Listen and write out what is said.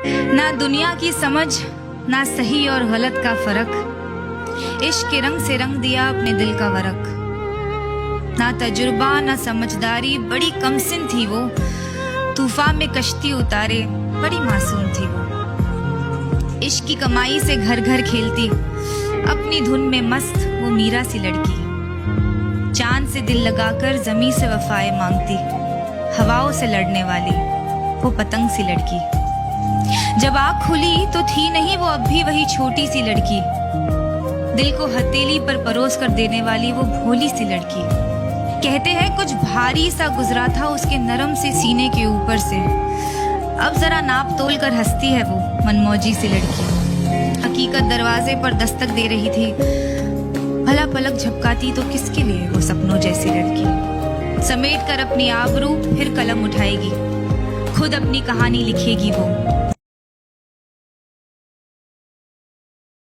ना दुनिया की समझ, ना सही और गलत का फर्क, इश्क के रंग से रंग दिया अपने दिल का वरक। ना तजुर्बा ना समझदारी, बड़ी कमसिन थी वो, तूफान में कश्ती उतारे बड़ी मासूम थी वो। इश्क की कमाई से घर घर खेलती, अपनी धुन में मस्त वो मीरा सी लड़की। चांद से दिल लगाकर जमी से वफाएं मांगती, हवाओं से लड़ने वाली वो पतंग सी लड़की। जब आँख खुली तो थी नहीं वो अब भी वही छोटी सी लड़की, दिल को हथेली पर परोस कर देने वाली वो भोली सी लड़की। कहते हैं कुछ भारी सा गुजरा था उसके नरम से सीने के ऊपर से, अब जरा नाप तोल कर हंसती है वो मनमौजी सी लड़की। हकीकत दरवाजे पर दस्तक दे रही थी, भला पलक झपकाती तो किसके लिए वो सपनों जैसी लड़की। समेट कर अपनी आबरू फिर कलम उठाएगी, खुद अपनी कहानी लिखेगी वो।